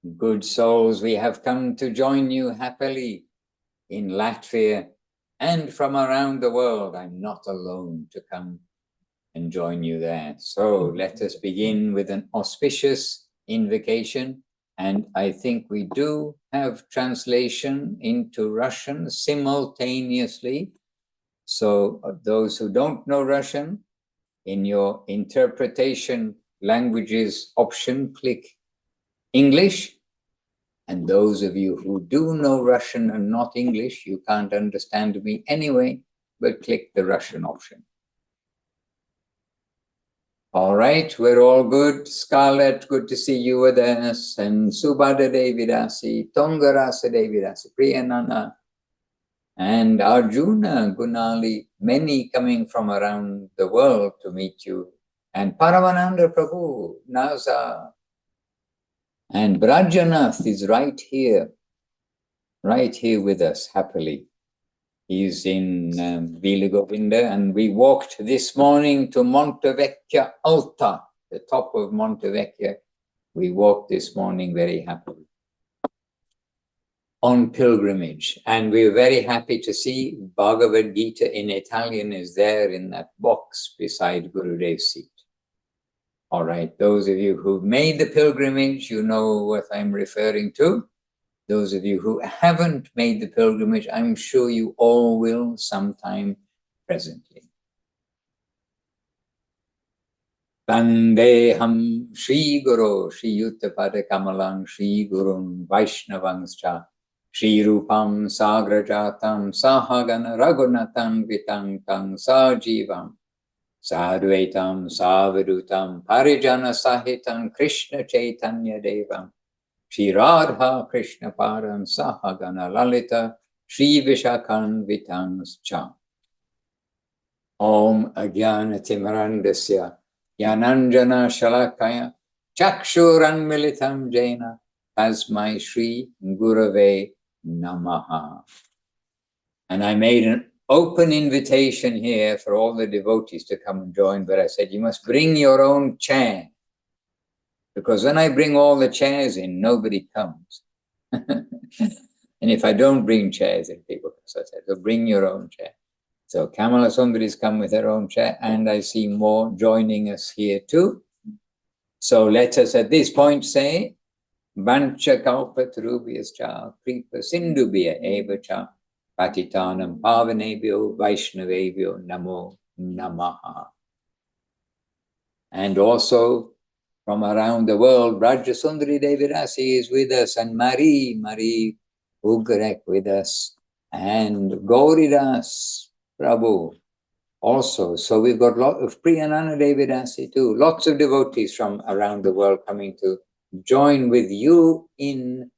Good souls, we have come to join you happily in Latvia and from around the world. I'm not alone to come and join you there. So let us begin with an auspicious invocation. And I think we do have translation into Russian simultaneously. So those who don't know Russian, in your interpretation languages option, click English, and those of you who do know Russian and not English, you can't understand me anyway, but click the Russian option. All right, we're all good. Scarlett, good to see you with us, and Subhada Devidasi, Tongarasa Devidasi, Priyanana, and Arjuna, Gunali, many coming from around the world to meet you, and Paramananda Prabhu, Naza, and Brajanath is right here with us, happily. He's in Vila Govinda, and we walked this morning to Montevecchia Alta, the top of Montevecchia. We walked this morning very happily on pilgrimage, and we were very happy to see Bhagavad Gita in Italian is there in that box beside Gurudev's seat. All right, those of you who've made the pilgrimage, you know what I'm referring to. Those of you who haven't made the pilgrimage, I'm sure you all will sometime presently. Vandeham Shri Guru Shri Yuttapada Kamalang Shri Gurun Vaishnavangscha Shri Rupam Sagrajatam Sahagana Raghunatang Vitang Tang Sajivam Sadvaitam Savadutam Parijana Sahitam Krishna Chaitanya Devam Shri Radha Krishna Param Sahagana Lalita Shri Vishakan Vitangscha Om Agyana Timarandasya Yananjana Shalakaya Chakshuran Militam Jaina Tasmai Shri Gurave Namaha. And I made an open invitation here for all the devotees to come and join, but I said, you must bring your own chair. Because when I bring all the chairs in, nobody comes. And if I don't bring chairs in, people come. So I said, so bring your own chair. So Kamala Sundari's come with her own chair, and I see more joining us here too. So let us at this point say, Vancha Kalpatarubhyascha Kripa Sindhubhya Evacha Patitanam Pavanebhyo Vaishnavebhyo Namo Namaha. And also from around the world, Braja Sundari Devidasi is with us, and Marie Ugarek with us, and Gauridas Prabhu also. So we've got a lot of Priyanana Devidasi too, lots of devotees from around the world coming to join with you in,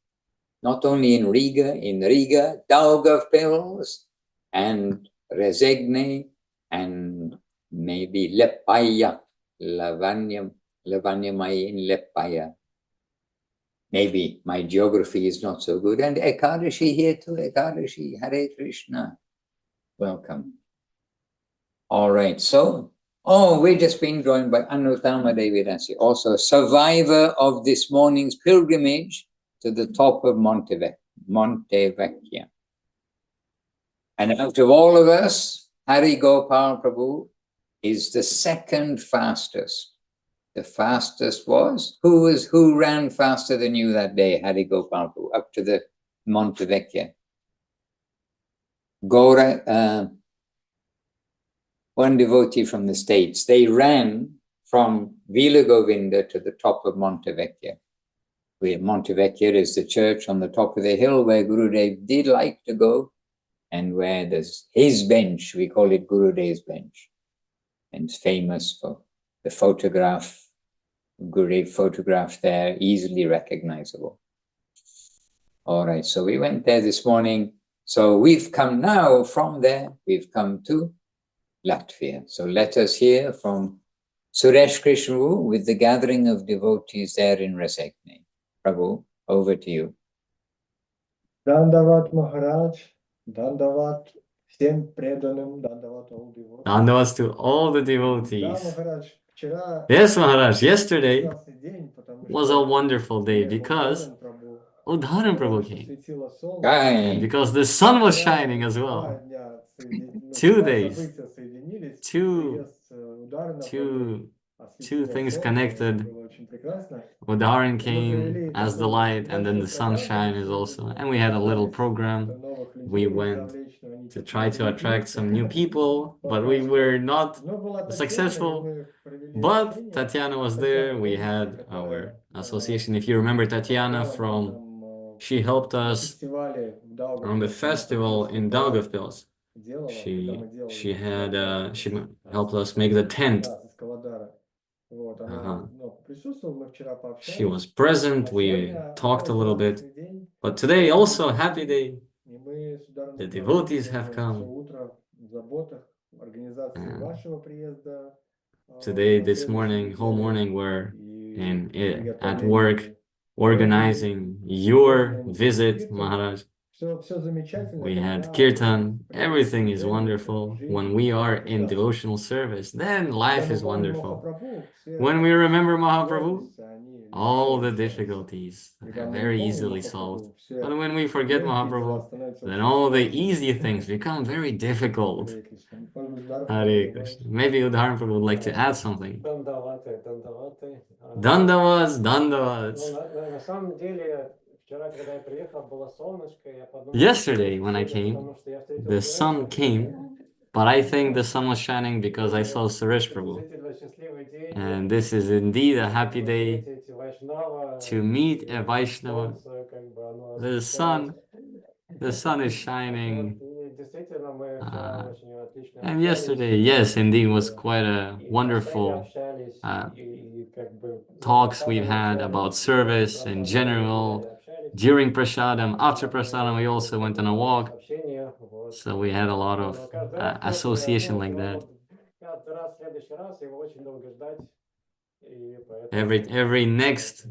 not only in Riga, Daugavpils, and Rezegne, and maybe Lepaya, Lavanyamai in Lepaya. Maybe my geography is not so good. And Ekadashi here too, Ekadashi, Hare Krishna. Welcome. All right, so, we've just been joined by Anuttama Devidasi, also a survivor of this morning's pilgrimage to the top of Montevecchia. And out of all of us, Hari Gopal Prabhu is the second fastest. The fastest was, who ran faster than you that day, Hari Gopal Prabhu, up to the Montevecchia? One devotee from the States. They ran from Vila Govinda to the top of Montevecchia. Where Montevecchia is the church on the top of the hill where Gurudev did like to go, and where there's his bench, we call it Gurudev's bench. And it's famous for the photograph, Gurudev photograph there, easily recognizable. All right, so we went there this morning. So we've come now from there, we've come to Latvia. So let us hear from Suresh Krishnu with the gathering of devotees there in Resekne. Prabhu, over to you. Dandavat Maharaj, Dandavat всем преданным, Dandavat all devotees. Dandavats to all the devotees. Да, Maharaj, вчера Yes, Maharaj, yesterday прекрасный день, потому was a что wonderful day мы because Прабху Udharan Prabhu что came. светило солнце. And Right. because the sun was Прямо shining as два well. дня 2 два days. события соединились. Two, Приезд Ударина two, two осветило things солнце, connected. было очень прекрасно. Udaran Мы came провели as the такую light, and then небольшую the программу, sunshine is also. And we had a little program. We went to try to attract some new people, but we were not successful. But Tatiana was there. We had our association. If you remember Tatiana she helped us on the festival in Daugavpils. She helped us make the tent. She was present. We talked a little bit. But today also a happy day. The devotees have come. Today, this morning, whole morning, we're at work organizing your visit, Maharaj. We had kirtan. Everything is wonderful. When we are in devotional service, then life is wonderful. When we remember Mahaprabhu, all the difficulties are very easily solved. But when we forget Mahaprabhu, then all the easy things become very difficult. Hare Krishna. Maybe Udharan Prabhu would like to add something. Dandavate. Dandavats, dandavats. На самом деле, вчера, когда я приехал, было солнышко, я подумал, Yesterday, when I came, the sun came, but I think the sun was shining because I saw Suresh Prabhu. And this is indeed a happy day to meet a Vaishnava. The sun is shining. And yesterday, yes, indeed, was quite a wonderful talks we've had about service in general. During Prasadam, after Prasadam, we also went on a walk. So we had a lot of association like that. Every next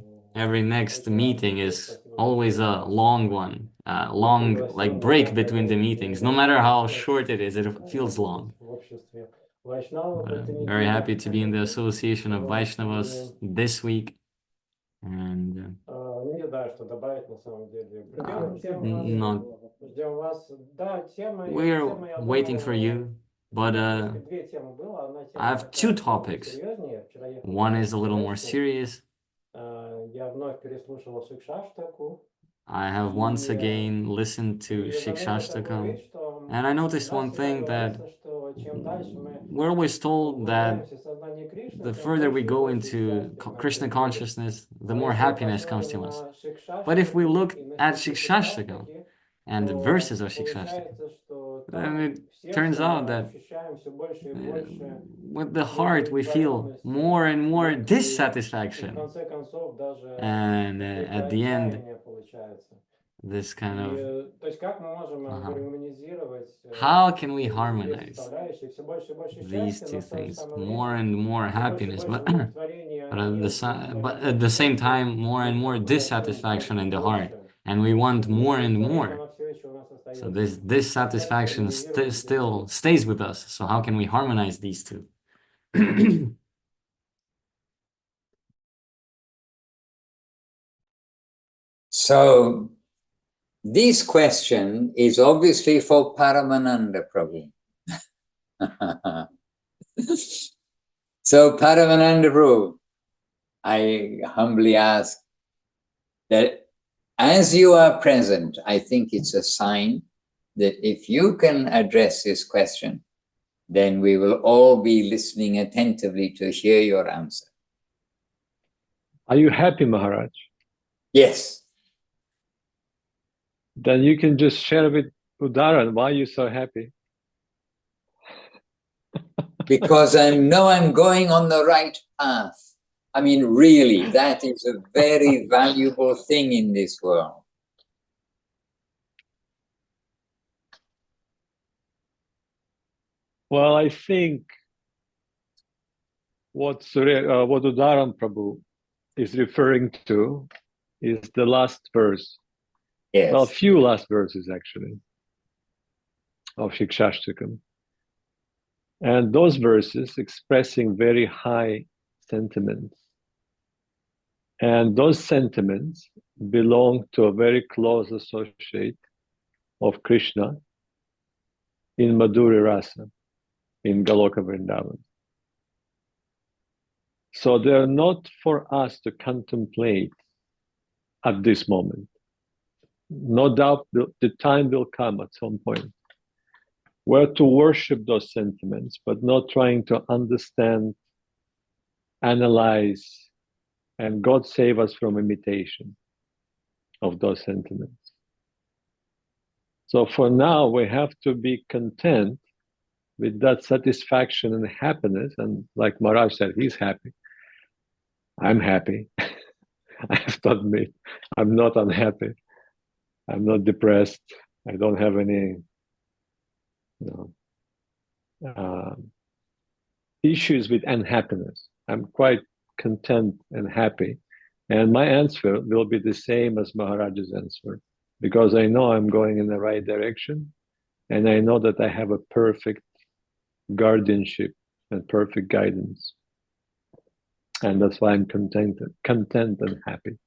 meeting is always a long one, long like break between the meetings. No matter how short it is, it feels long. But I'm very happy to be in the association of Vaishnavas this week. And not, we're waiting for you, but I have two topics. One is a little more serious. I have once again listened to Shikshashtaka, and I noticed one thing that we're always told that the further we go into Krishna consciousness, the more happiness comes to us. But if we look at Shikshashtaka and the verses of Shikshashtaka, then it turns out that with the heart we feel more and more dissatisfaction. And at the end, this kind of how can we harmonize these two things? More and more happiness, but at the same time, more and more dissatisfaction in the heart, and we want more and more. So this dissatisfaction still stays with us. So how can we harmonize these two? So this question is obviously for Paramananda Prabhu. So Paramananda Prabhu, I humbly ask that as you are present, I think it's a sign that if you can address this question, then we will all be listening attentively to hear your answer. Are you happy, Maharaj? Yes. Then you can just share with Udaran why you're so happy. Because I know I'm going on the right path. I mean, really, that is a very valuable thing in this world. Well, I think what Udaran Prabhu is referring to is the last verse. Yes. Well, a few last verses actually of Shikshashtaka. And those verses expressing very high sentiments. And those sentiments belong to a very close associate of Krishna in Madhuri Rasa, in Goloka Vrindavan. So they're not for us to contemplate at this moment. No doubt the time will come at some point where to worship those sentiments, but not trying to understand, analyze, and God save us from imitation of those sentiments. So for now, we have to be content with that satisfaction and happiness. And like Maharaj said, he's happy. I'm happy. I have to admit, I'm not unhappy. I'm not depressed. I don't have any issues with unhappiness. I'm quite content and happy. And my answer will be the same as Maharaj's answer, because I know I'm going in the right direction, and I know that I have a perfect guardianship and perfect guidance. And that's why I'm content and happy.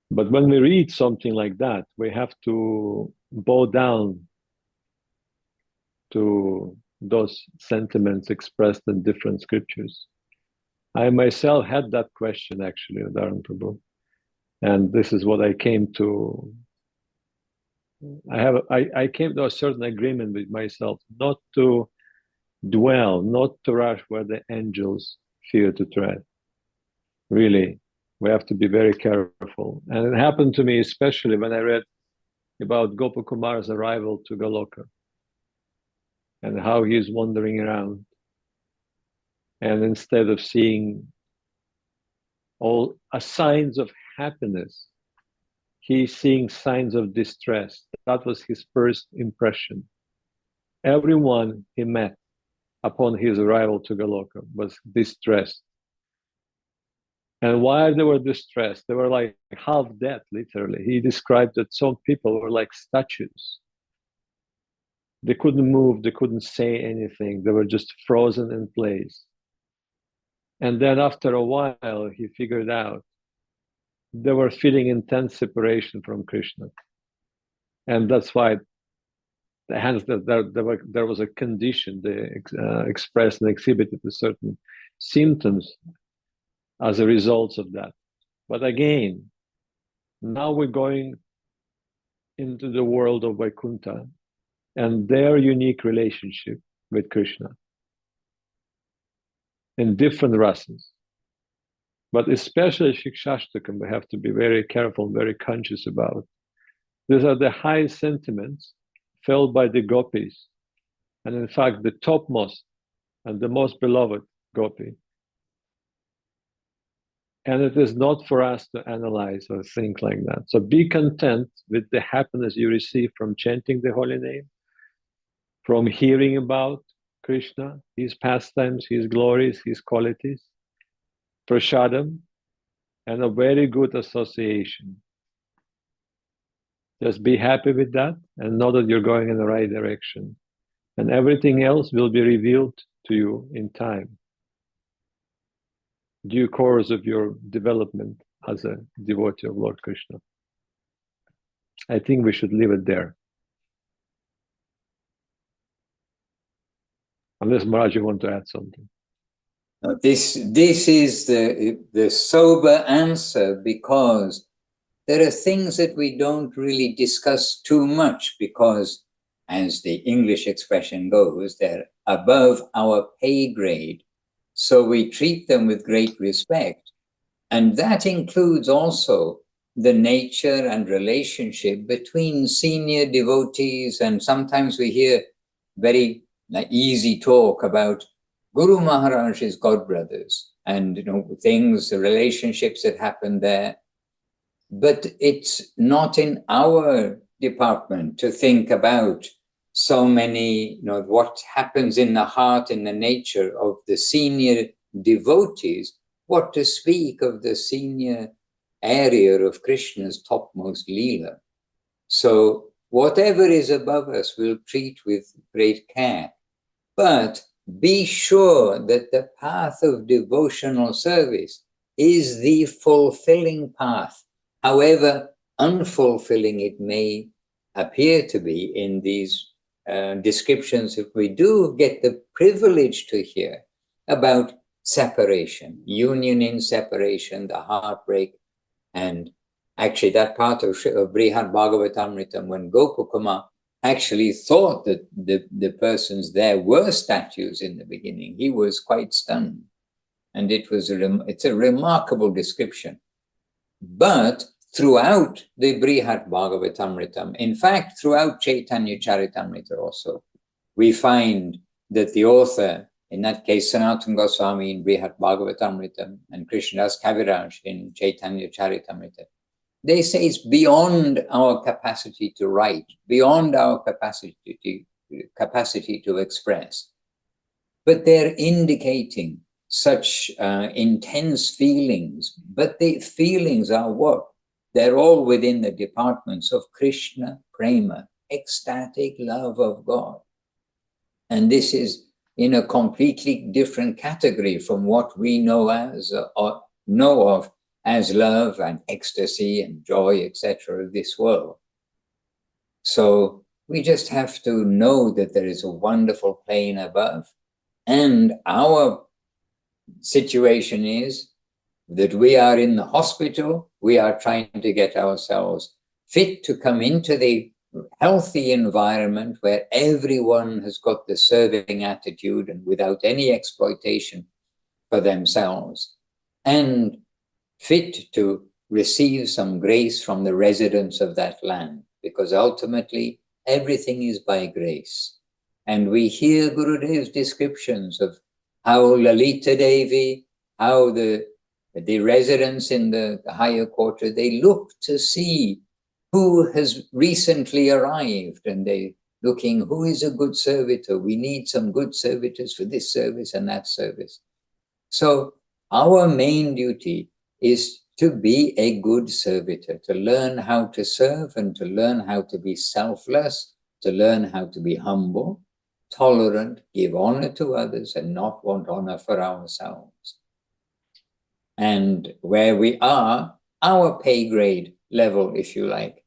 But when we read something like that, we have to bow down to those sentiments expressed in different scriptures. I myself had that question actually, Dharan Prabhu. And this is what I came to. I came to a certain agreement with myself not to dwell, not to rush where the angels fear to tread. Really, we have to be very careful. And it happened to me, especially when I read about Gopakumar's arrival to Goloka and how he's wandering around. And instead of seeing all signs of happiness, he's seeing signs of distress. That was his first impression. Everyone he met upon his arrival to Goloka was distressed. And while they were distressed, they were like half dead, literally. He described that some people were like statues. They couldn't move, they couldn't say anything. They were just frozen in place. And then after a while, he figured out they were feeling intense separation from Krishna. And that's why hence there was a condition. They expressed and exhibited a certain symptoms as a result of that. But again, now we're going into the world of Vaikuntha and their unique relationship with Krishna in different rasas. But especially Shikshashtaka, we have to be very careful, very conscious about. These are the highest sentiments felt by the gopis. And in fact, the topmost and the most beloved gopi. And it is not for us to analyze or think like that. So be content with the happiness you receive from chanting the holy name, from hearing about Krishna, his pastimes, his glories, his qualities, prasadam, and a very good association. Just be happy with that and know that you're going in the right direction. And everything else will be revealed to you in time. Due course of your development as a devotee of Lord Krishna. I think we should leave it there. Unless Maharaj, you want to add something. This is the sober answer, because there are things that we don't really discuss too much because, as the English expression goes, they're above our pay grade. So we treat them with great respect. And that includes also the nature and relationship between senior devotees. And sometimes we hear very easy talk about Guru Maharaj's godbrothers and things, the relationships that happen there. But it's not in our department to think about so many, what happens in the heart, in the nature of the senior devotees, what to speak of the senior area of Krishna's topmost Leela. So whatever is above us, we'll treat with great care. But be sure that the path of devotional service is the fulfilling path however unfulfilling it may appear to be in these descriptions, if we do get the privilege to hear about separation, union in separation, the heartbreak, and actually that part of Brihad Bhagavatamritam, when Gopukuma actually thought that the persons there were statues in the beginning, he was quite stunned. And it's a remarkable description. But throughout the Brihad Bhagavatamritam, in fact, throughout Chaitanya Charitamrita also, we find that the author, in that case, Sanatana Goswami in Brihad Bhagavatamritam and Krishnadas Kaviraj in Chaitanya Charitamrita, they say it's beyond our capacity to write, beyond our capacity to express. But they're indicating such intense feelings, but the feelings are what? They're all within the departments of Krishna Prema, ecstatic love of God. And this is in a completely different category from what we know as or know of as love and ecstasy and joy, etc. of this world. So we just have to know that there is a wonderful plane above, and our situation is that we are in the hospital, we are trying to get ourselves fit to come into the healthy environment where everyone has got the serving attitude and without any exploitation for themselves, and fit to receive some grace from the residents of that land, because ultimately everything is by grace. And we hear Gurudev's descriptions of how Lalita Devi, how the residents in the higher quarter, they look to see who has recently arrived, and they looking, who is a good servitor? We need some good servitors for this service and that service. So our main duty is to be a good servitor, to learn how to serve and to learn how to be selfless, to learn how to be humble, tolerant, give honor to others and not want honor for ourselves. And where we are, our pay grade level, if you like,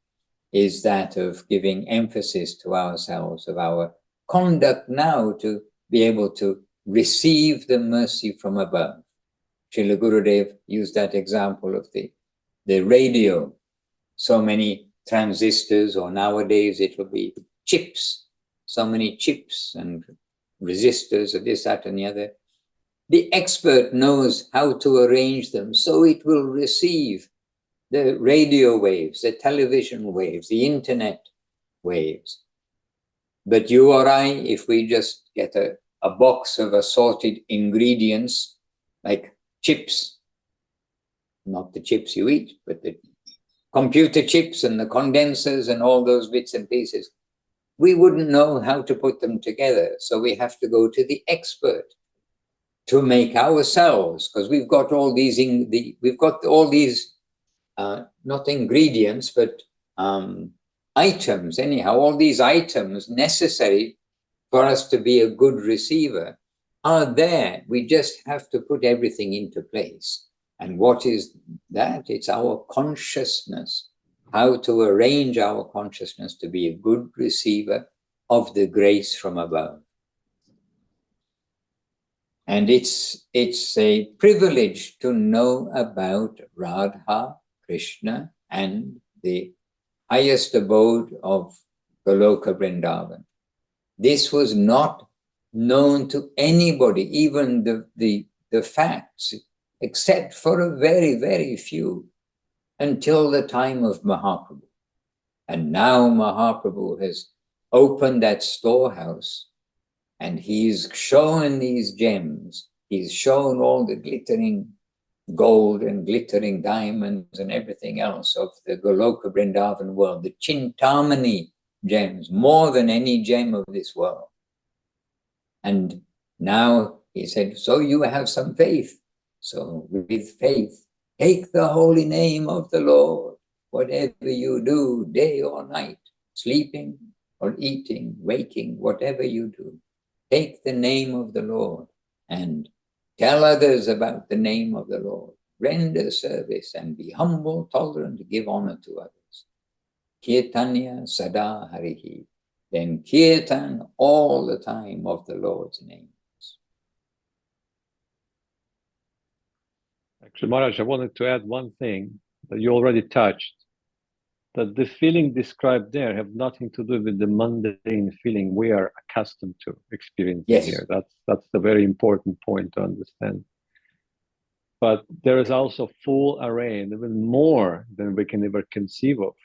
is that of giving emphasis to ourselves, of our conduct now to be able to receive the mercy from above. Srila Gurudev used that example of the radio. So many transistors, or nowadays it will be chips, so many chips and resistors of this, that, and the other. The expert knows how to arrange them so it will receive the radio waves, the television waves, the internet waves. But you or I, if we just get a box of assorted ingredients, like chips, not the chips you eat, but the computer chips and the condensers and all those bits and pieces, we wouldn't know how to put them together. So we have to go to the expert to make ourselves, because we've got all these, not ingredients, but items, anyhow, all these items necessary for us to be a good receiver are there. We just have to put everything into place. And what is that? It's our consciousness, how to arrange our consciousness to be a good receiver of the grace from above. And it's a privilege to know about Radha, Krishna, and the highest abode of Goloka Vrindavan. This was not known to anybody, even the facts, except for a very, very few, until the time of Mahaprabhu. And now Mahaprabhu has opened that storehouse, and he's shown these gems. He's shown all the glittering gold and glittering diamonds and everything else of the Goloka Vrindavan world, the Chintamani gems, more than any gem of this world. And now he said, so you have some faith. So with faith, take the holy name of the Lord, whatever you do, day or night, sleeping or eating, waking, whatever you do. Take the name of the Lord and tell others about the name of the Lord. render service, and be humble, tolerant, give honor to others. Kirtanya sada harihi. Then kirtan all the time of the Lord's names. Actually, Maharaj, I wanted to add one thing that you already touched, that the feeling described there have nothing to do with the mundane feeling we are accustomed to experiencing Yes. here. That's the very important point to understand. But there is also full array, and even more than we can ever conceive of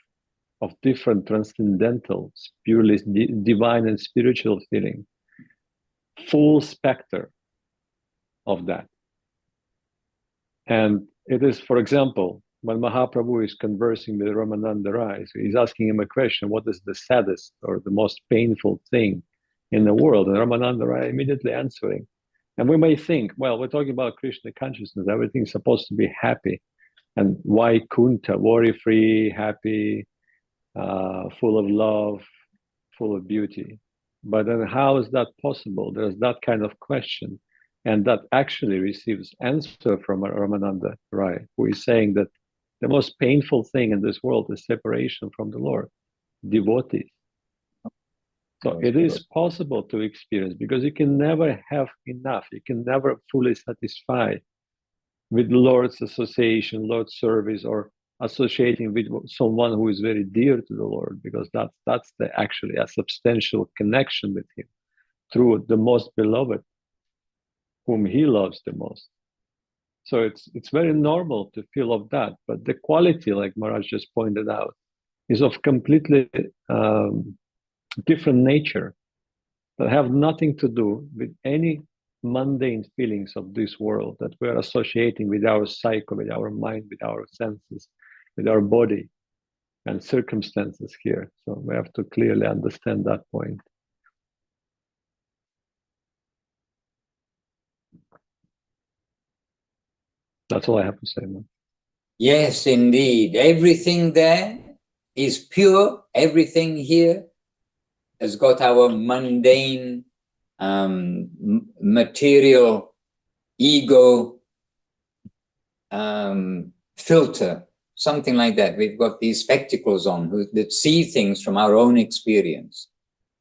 different transcendental, purely divine and spiritual feeling. Full specter of that. And it is, for example, when Mahaprabhu is conversing with Ramananda Rai, so he's asking him a question, what is the saddest or the most painful thing in the world? And Ramananda Rai immediately answering. And we may think, well, we're talking about Krishna consciousness, everything's supposed to be happy. And Vaikunta, worry-free, happy, full of love, full of beauty. But then how is that possible? There's that kind of question. And that actually receives answer from Ramananda Rai, who is saying that the most painful thing in this world is separation from the Lord, devotees. So it is possible to experience, because you can never have enough. You can never fully satisfy with Lord's association, Lord's service, or associating with someone who is very dear to the Lord, because that's actually a substantial connection with Him through the most beloved, whom He loves the most. So it's very normal to feel of that, but the quality, like Maharaj just pointed out, is of completely different nature that have nothing to do with any mundane feelings of this world that we are associating with our psyche, with our mind, with our senses, with our body and circumstances here. So we have to clearly understand that point. That's all I have to say, man. Yes, indeed. Everything there is pure. Everything here has got our mundane, material, ego filter, something like that. We've got these spectacles on that see things from our own experience.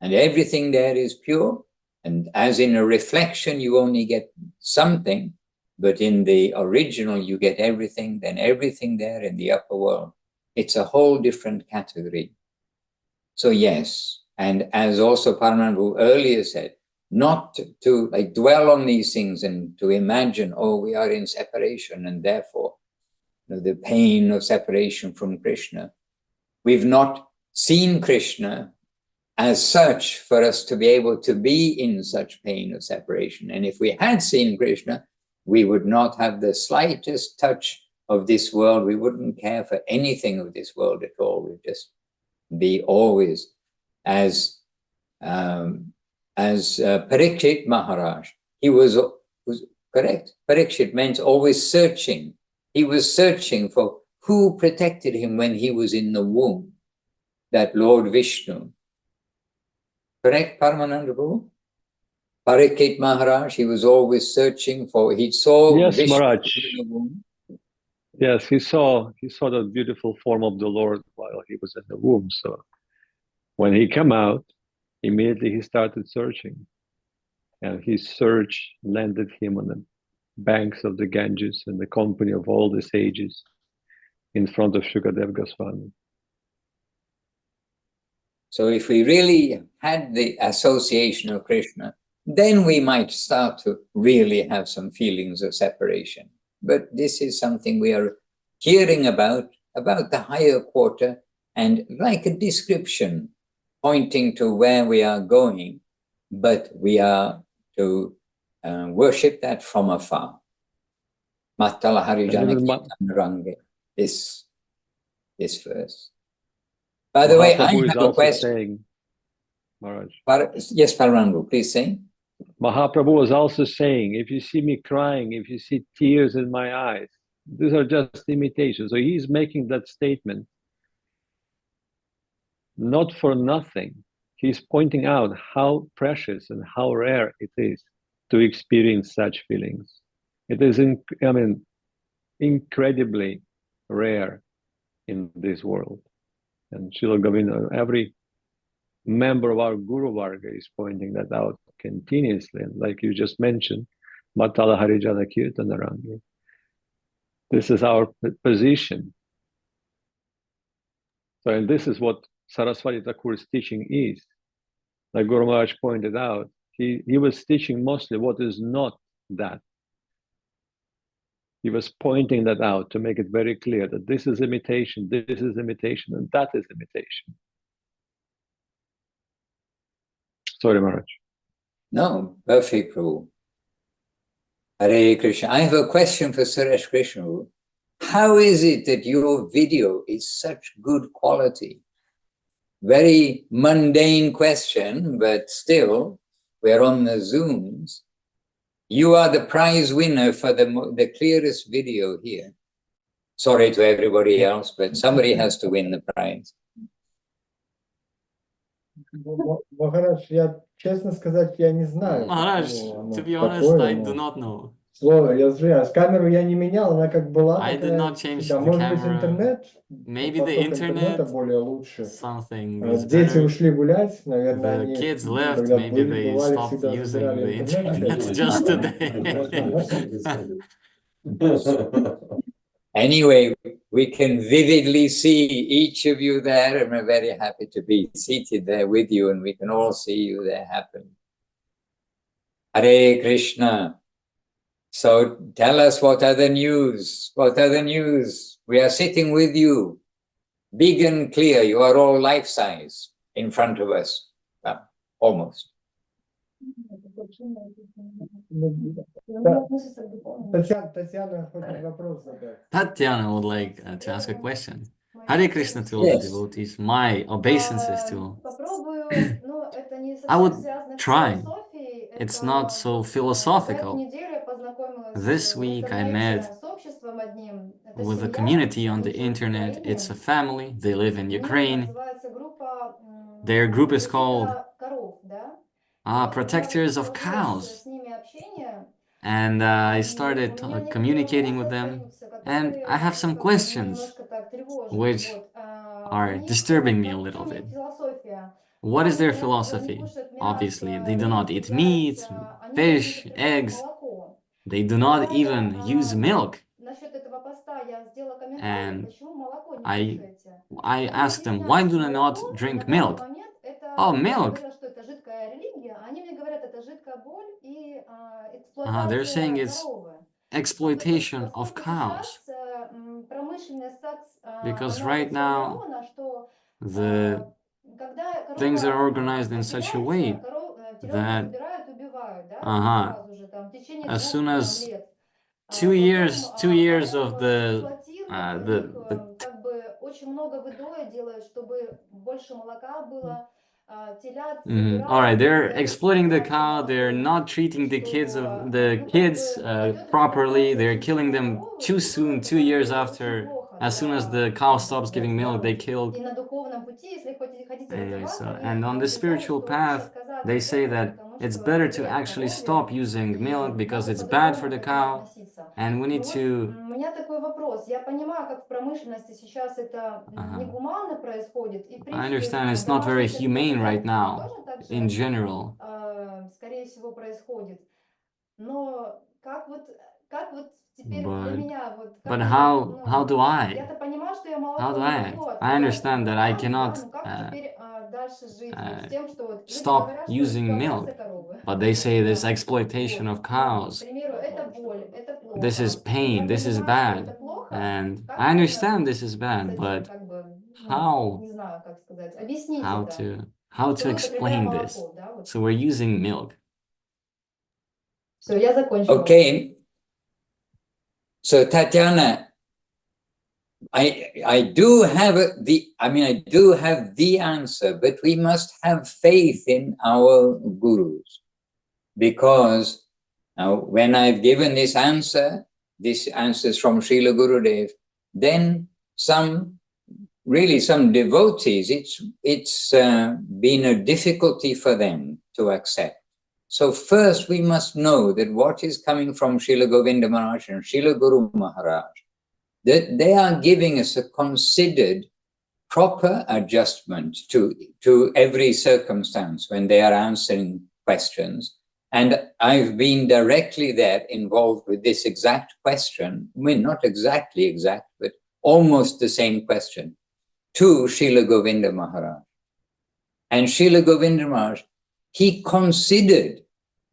And everything there is pure. And as in a reflection, you only get something. But in the original, you get everything, then everything there in the upper world. It's a whole different category. So yes, and as also Paramananda Prabhu earlier said, not to like dwell on these things and to imagine, oh, we are in separation and therefore the pain of separation from Krishna. We've not seen Krishna as such for us to be able to be in such pain of separation. And if we had seen Krishna, we would not have the slightest touch of this world. We wouldn't care for anything of this world at all. We'd just be always as Parikshit Maharaj. He was correct. Parikshit meant always searching. He was searching for who protected him when he was in the womb, that Lord Vishnu. Correct, Paramananda Prabhu? Parikshit Maharaj, he was always searching for, he saw yes, Vishnu Maharaj. in the womb. Yes, he saw the beautiful form of the Lord while he was in the womb. So when he came out, immediately he started searching. And his search landed him on the banks of the Ganges in the company of all the sages in front of Shukadev Goswami. So if we really had the association of Krishna, then we might start to really have some feelings of separation. But this is something we are hearing about the higher quarter, and like a description pointing to where we are going, but we are to worship that from afar. Matala Harijana Range, this verse. By the way, I have a question. Saying, Maharaj. Yes, Paramananda, please say. Mahaprabhu was also saying, if you see me crying, if you see tears in my eyes, these are just imitations. So he's making that statement not for nothing. He's pointing out how precious and how rare it is to experience such feelings. It is, incredibly rare in this world. And Srila Govinda, every member of our Guru Varga is pointing that out continuously. And like you just mentioned, Matala Harijana Kirtanarangi. This is our position. So, and this is what Saraswati Thakur's teaching is. Like Guru Maharaj pointed out, he was teaching mostly what is not that. He was pointing that out to make it very clear that this is imitation, and that is imitation. Sorry, Maharaj. No, perfect, Prabhu. Hare Krishna. I have a question for Suresh Krishna. How is it that your video is such good quality? Very mundane question, but still, we're on the Zooms. You are the prize winner for the clearest video here. Sorry to everybody else, but somebody has to win the prize. Maharaj, я, честно сказать, я не знаю. Maharaj, to be honest, I do not know. Слово, я зря. Камеру я не менял, она как была. I did not change the Может быть, camera. интернет? Maybe the internet, более лучше. something is Дети better. ушли гулять, наверное, The они, kids left, когда maybe they бывали, stopped всегда using забирали the интернет. internet just today. Anyway, we can vividly see each of you there, and we're very happy to be seated there with you, and we can all see you there happen. Hare Krishna. So tell us, what are the news? What are the news? We are sitting with you, big and clear. You are all life-size in front of us, almost. Tatiana would like to ask a question. Hare Krishna to all the devotees. My obeisances to I would try. It's not so philosophical. This week I met with a community on the internet. It's a family. They live in Ukraine. Their group is called Protectors of Cows. And I started communicating with them. And I have some questions which are disturbing me a little bit. What is their philosophy? Obviously, they do not eat meat, fish, eggs. They do not even use milk. And I asked them, why do they not drink milk? Oh, milk. They're saying it's exploitation of cows. Because right now, the things are organized in such a way that as soon as 2 years of the all right, they're exploiting the cow. They're not treating the kids properly. They're killing them too soon, 2 years after. As soon as the cow stops giving milk, they kill. Anyway, and on the spiritual path, they say that it's better to actually stop using milk because it's bad for the cow, and we need to. I understand it's not very humane right now, in general. But how do I? How do I act? I understand that I cannot stop using milk, but they say this exploitation of cows. This is pain, this is bad. And I understand this is bad, but how to explain this? So we're using milk. Okay. So Tatiana, I do have the answer, but we must have faith in our gurus, because now when I've given this answer is from Srila Gurudev, then some devotees, it's been a difficulty for them to accept. So first we must know that what is coming from Srila Govinda Maharaj and Srila Guru Maharaj that they are giving us a considered, proper adjustment to every circumstance when they are answering questions. And I've been directly there involved with this exact question, I mean, not exactly exact, but almost the same question, to Srila Govinda Maharaj. And Srila Govinda Maharaj, he considered,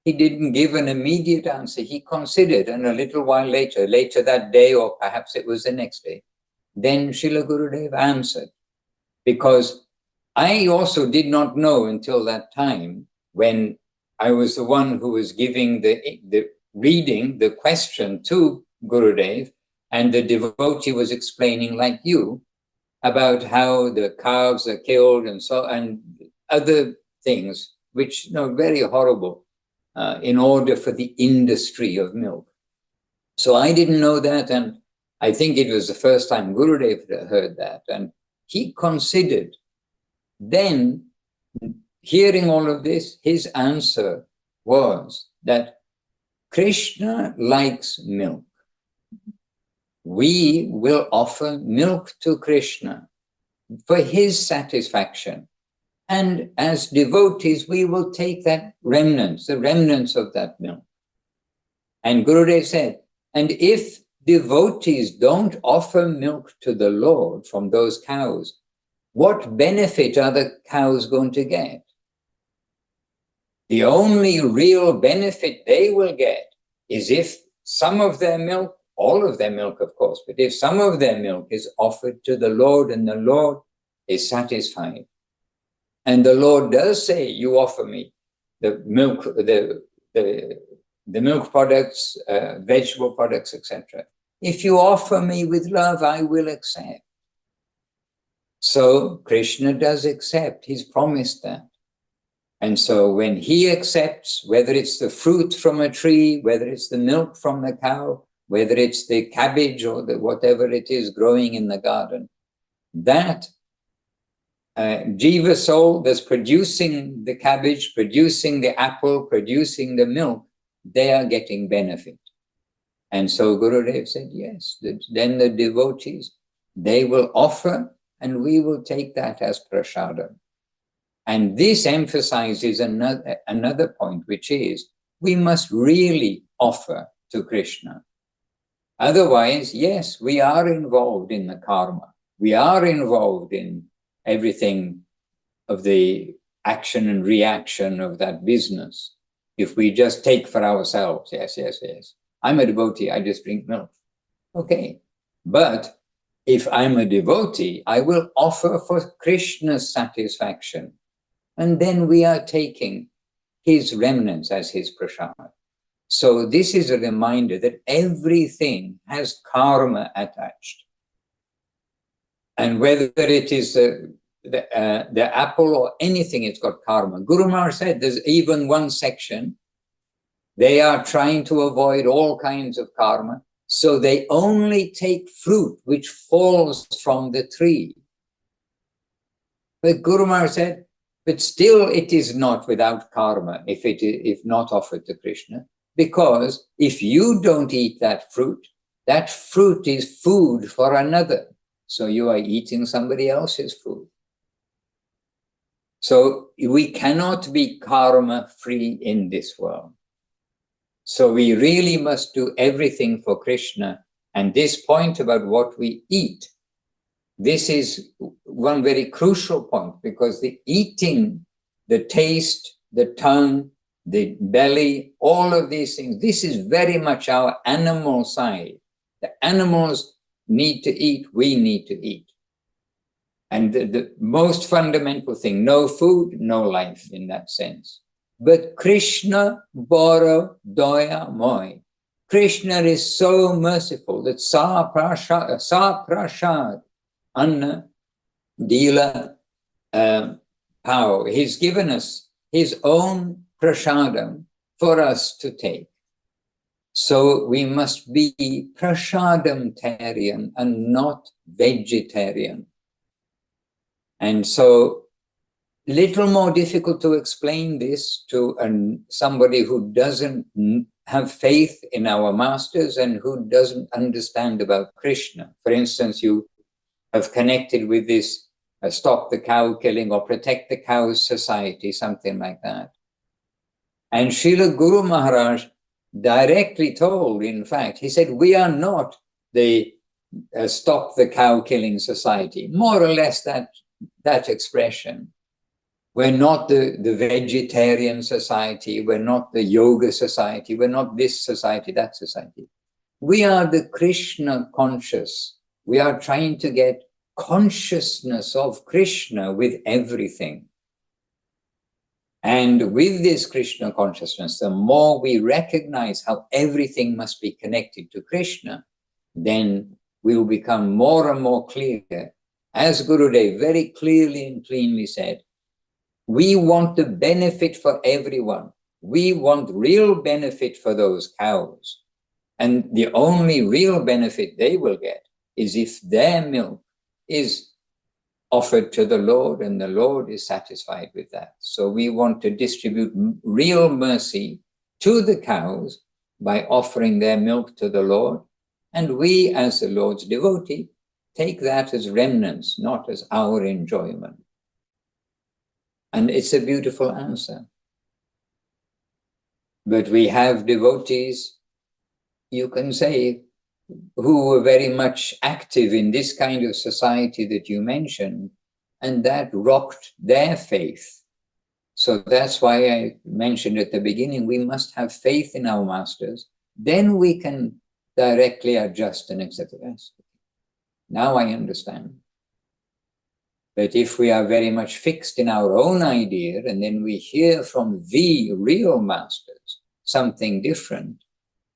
he didn't give an immediate answer, he considered, and a little while later that day, or perhaps it was the next day, then Srila Gurudev answered. Because I also did not know until that time, when I was the one who was giving the reading, the question to Gurudev, and the devotee was explaining, like you, about how the calves are killed and so, and other things, which, very horrible, in order for the industry of milk. So I didn't know that, and I think it was the first time Gurudev heard that, and he considered. Then, hearing all of this, his answer was that Krishna likes milk. We will offer milk to Krishna for his satisfaction. And as devotees, we will take that remnants, the remnants of that milk. And Gurudev said, and if devotees don't offer milk to the Lord from those cows, what benefit are the cows going to get? The only real benefit they will get is if some of their milk, all of their milk, of course, but if some of their milk is offered to the Lord and the Lord is satisfied. And the Lord does say, you offer me the milk, the milk products, vegetable products, etc. If you offer me with love, I will accept. So Krishna does accept, he's promised that. And so when he accepts, whether it's the fruit from a tree, whether it's the milk from the cow, whether it's the cabbage or the whatever it is growing in the garden, that Jiva soul that's producing the cabbage, producing the apple, producing the milk, they are getting benefit. And so Gurudev said, yes, then the devotees, they will offer and we will take that as prasadam. And this emphasizes another point, which is we must really offer to Krishna. Otherwise, yes, we are involved in the karma. We are involved in everything of the action and reaction of that business. If we just take for ourselves, yes. I'm a devotee, I just drink milk. Okay, but if I'm a devotee, I will offer for Krishna's satisfaction. And then we are taking his remnants as his prasad. So this is a reminder that everything has karma attached. And whether it is the apple or anything, it's got karma. Guru Maharaj said there's even one section, they are trying to avoid all kinds of karma, so they only take fruit which falls from the tree. But Guru Maharaj said, but still it is not without karma if not offered to Krishna, because if you don't eat that fruit is food for another. So you are eating somebody else's food. So we cannot be karma-free in this world. So we really must do everything for Krishna. And this point about what we eat, this is one very crucial point, because the eating, the taste, the tongue, the belly, all of these things, this is very much our animal side. The animals need to eat, we need to eat. And the most fundamental thing, no food, no life in that sense. But Krishna boro doya moi. Krishna is so merciful that sa prasad, anna, dila, power. He's given us his own prasadam for us to take. So we must be prasadamtarian and not vegetarian. And so, little more difficult to explain this to somebody who doesn't have faith in our masters and who doesn't understand about Krishna. For instance, you have connected with this stop the cow killing or protect the cows society, something like that. And Srila Guru Maharaj directly told, in fact, he said, we are not the stop the cow killing society, more or less that expression. We're not the vegetarian society, we're not the yoga society, we're not this society, that society. We are the Krishna conscious. We are trying to get consciousness of Krishna with everything. And with this Krishna consciousness, the more we recognize how everything must be connected to Krishna, then we will become more and more clear. As Gurudev very clearly and cleanly said, we want the benefit for everyone. We want real benefit for those cows. And the only real benefit they will get is if their milk is offered to the Lord and the Lord is satisfied with that. So we want to distribute real mercy to the cows by offering their milk to the Lord. And we, as the Lord's devotee, take that as remnants, not as our enjoyment. And it's a beautiful answer. But we have devotees, you can say, who were very much active in this kind of society that you mentioned, and that rocked their faith. So that's why I mentioned at the beginning, we must have faith in our masters. Then we can directly adjust and accept it. Now I understand. But if we are very much fixed in our own idea, and then we hear from the real masters something different,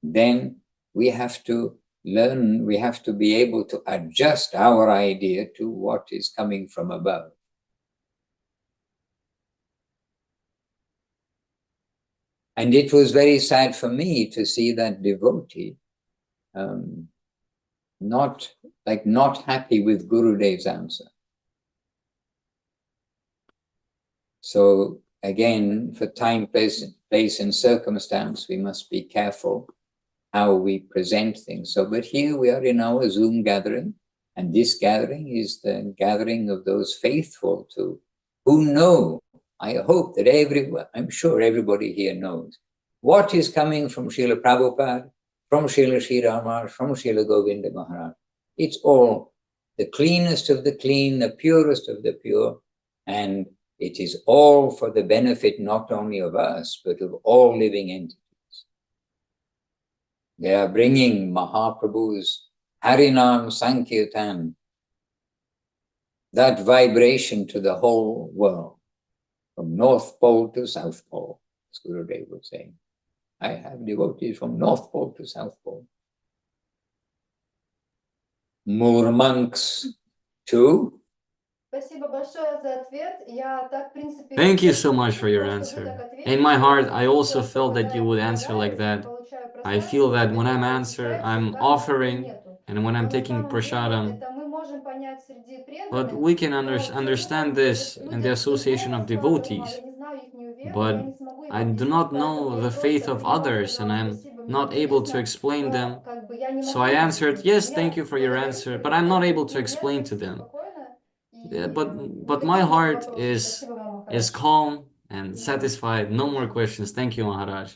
then we have to learn, we have to be able to adjust our idea to what is coming from above. And it was very sad for me to see that devotee not happy with Gurudev's answer. So again, for time, place and circumstance, we must be careful how we present things. So, but here we are in our Zoom gathering, and this gathering is the gathering of those faithful who know. I hope that I'm sure everybody here knows what is coming from Srila Prabhupada, from Srila Sri Maharaj, from Srila Govinda Maharaj. It's all the cleanest of the clean, the purest of the pure, and it is all for the benefit not only of us, but of all living entities. They are bringing Mahaprabhu's Harinam Sankirtan, that vibration to the whole world, from North Pole to South Pole, as Gurudev would say. I have devotees from North Pole to South Pole. Murmansk too. Thank you so much for your answer. In my heart, I also felt that you would answer like that. I feel that when I'm offering, and when I'm taking prasadam, but we can understand this in the association of devotees. But I do not know the faith of others, and I'm not able to explain them. So I answered, yes, thank you for your answer, but I'm not able to explain to them. Yeah, but my heart is calm and satisfied. No more questions. Thank you, Maharaj.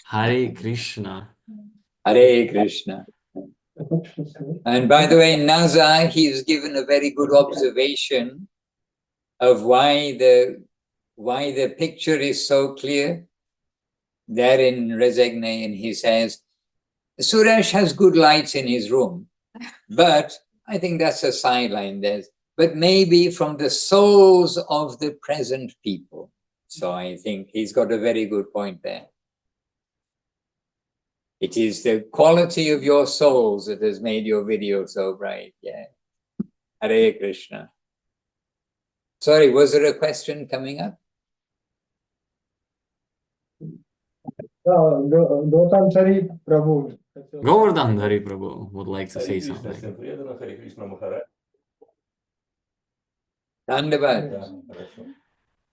Hare Krishna. Hare Krishna. And by the way, Naza, he's given a very good observation of why the picture is so clear. There in Resegne, and he says, Suresh has good lights in his room, but I think that's a sideline. But maybe from the souls of the present people. So I think he's got a very good point there. It is the quality of your souls that has made your video so bright. Yeah. Hare Krishna. Sorry, was there a question coming up? Govardhan Prabhu. Govardhan Hari Prabhu would like to say something. Dandavad. Да, хорошо.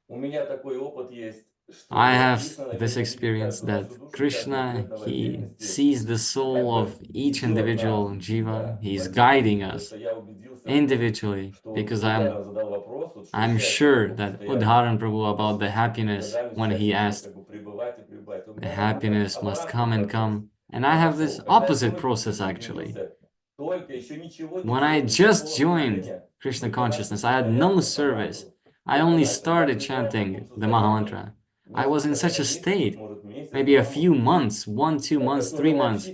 У меня такой опыт есть. I have this experience that Krishna, he sees the soul of each individual jiva. He's guiding us individually, because I'm sure that Udharan Prabhu about the happiness, when he asked, the happiness must come and come. And I have this opposite process actually. When I just joined Krishna consciousness, I had no service. I only started chanting the Mahamantra. I was in such a state, maybe a few months, 1, 2 months, 3 months,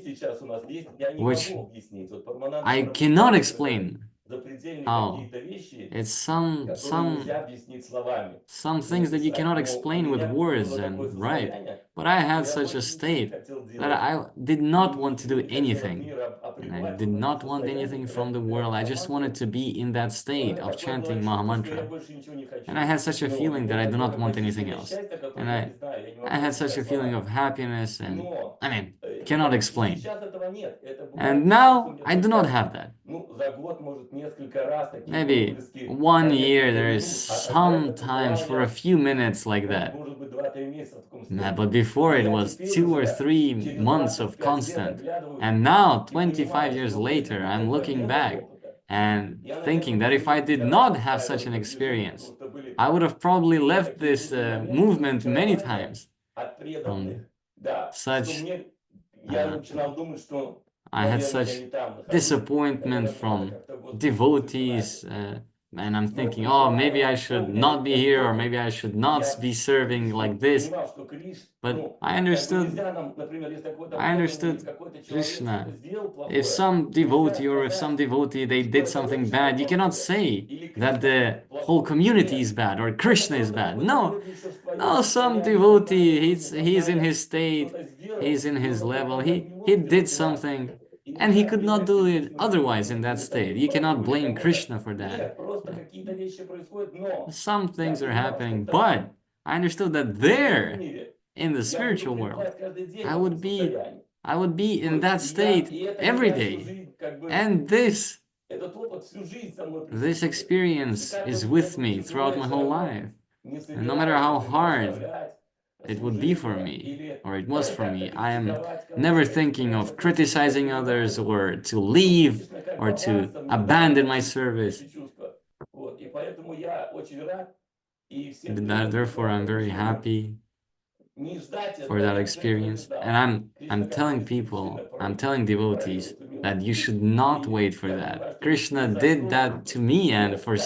which I cannot explain how. It's some things that you cannot explain with words and right. But I had such a state that I did not want to do anything. And I did not want anything from the world. I just wanted to be in that state of chanting Mahamantra. And I had such a feeling that I do not want anything else. And I had such a feeling of happiness, and I mean, cannot explain. And now I do not have that. Maybe 1 year there is sometimes for a few minutes like that. But before it was 2 or 3 months of constant. And now, 25 years later, I'm looking back and thinking that if I did not have such an experience, I would have probably left this movement many times. Such I had such disappointment from devotees, and I'm thinking, oh, maybe I should not be here, or maybe I should not be serving like this. But I understood Krishna. If some devotee, they did something bad, you cannot say that the whole community is bad or Krishna is bad. No, some devotee, he's in his state, he's in his level, he did something, and he could not do it otherwise in that state. You cannot blame Krishna for that. Some things are happening, but I understood that there, in the spiritual world, I would be in that state every day. And this experience is with me throughout my whole life. And no matter how hard it would be for me, or it was for me, I am never thinking of criticizing others or to leave or to abandon my service. Therefore, I'm very happy for that experience. And I'm telling people, I'm telling devotees that you should not wait for that. Krishna did that to me, and for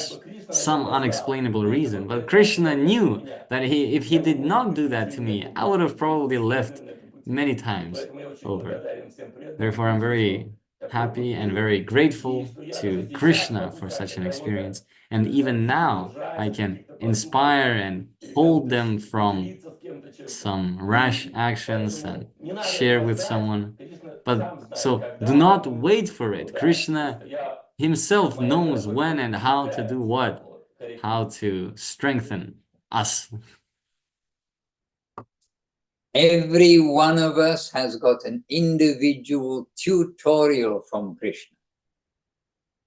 some unexplainable reason. But Krishna knew that if he did not do that to me, I would have probably left many times over. Therefore, I'm very happy and very grateful to Krishna for such an experience. And even now, I can inspire and hold them from some rash actions and share with someone. But so do not wait for it. Krishna himself knows when and how to do what, how to strengthen us. Every one of us has got an individual tutorial from Krishna.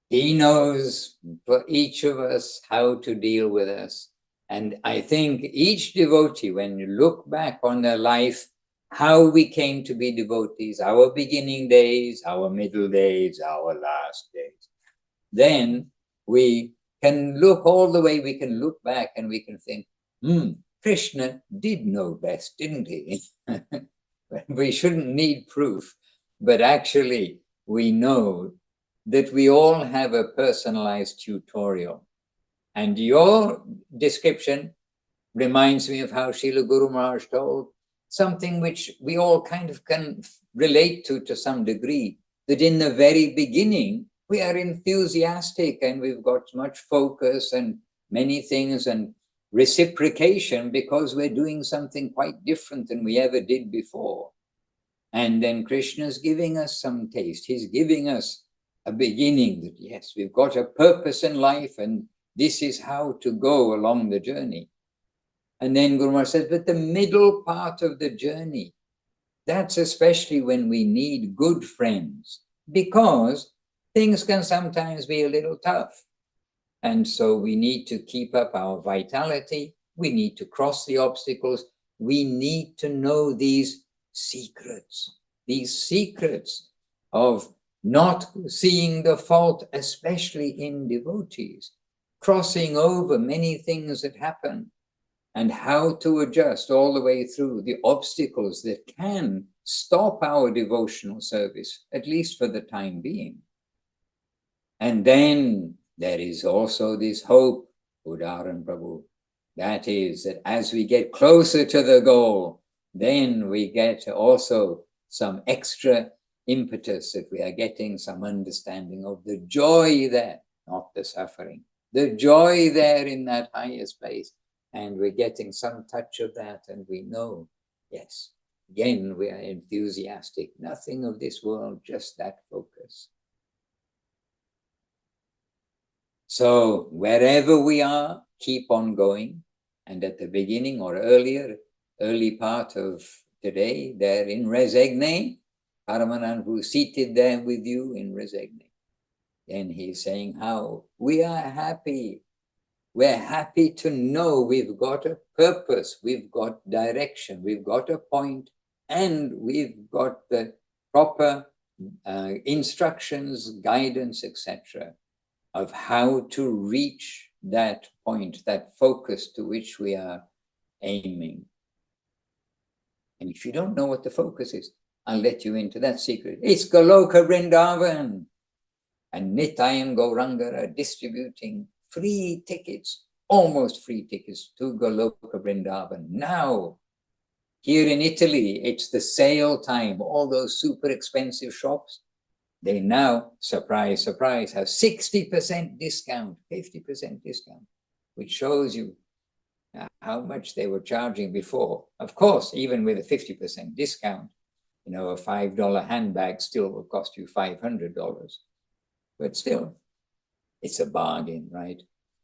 He knows for each of us how to deal with us. And I think each devotee, when you look back on their life, how we came to be devotees, our beginning days, our middle days, our last days, then we can look all the way, we can look back and we can think, Krishna did know best, didn't he? We shouldn't need proof, but actually we know that we all have a personalized tutorial. And your description reminds me of how Srila Guru Maharaj told something which we all kind of can relate to some degree, that in the very beginning, we are enthusiastic and we've got much focus and many things and reciprocation because we're doing something quite different than we ever did before. And then Krishna's giving us some taste. He's giving us a beginning that, yes, we've got a purpose in life and this is how to go along the journey. And then Guru Maharaj says, but the middle part of the journey, that's especially when we need good friends, because things can sometimes be a little tough. And so we need to keep up our vitality. We need to cross the obstacles. we need to know these secrets of not seeing the fault, especially in devotees, crossing over many things that happen, and how to adjust all the way through the obstacles that can stop our devotional service, at least for the time being. And then there is also this hope, Udaran Prabhu, that is that as we get closer to the goal, then we get also some extra impetus, that we are getting some understanding of the joy there, not the suffering, the joy there in that highest place. And we're getting some touch of that, and we know, yes, again, we are enthusiastic, nothing of this world, just that focus. So wherever we are, keep on going. And at the beginning or early part of today, there in Resegne, Paramananda, who's seated there with you in Resegne, and he's saying how we are happy. We're happy to know we've got a purpose, we've got direction, we've got a point, and we've got the proper instructions, guidance, etc., of how to reach that point, that focus to which we are aiming. And if you don't know what the focus is, I'll let you into that secret. It's Goloka Vrindavan. And Nitai and Gauranga are distributing free tickets, almost free tickets to Goloka Vrindavan. Now, here in Italy, it's the sale time. All those super expensive shops, they now, surprise, surprise, have 60% discount, 50% discount, which shows you how much they were charging before. Of course, even with a 50% discount, a $5 handbag still will cost you $500. But still, it's a bargain, right?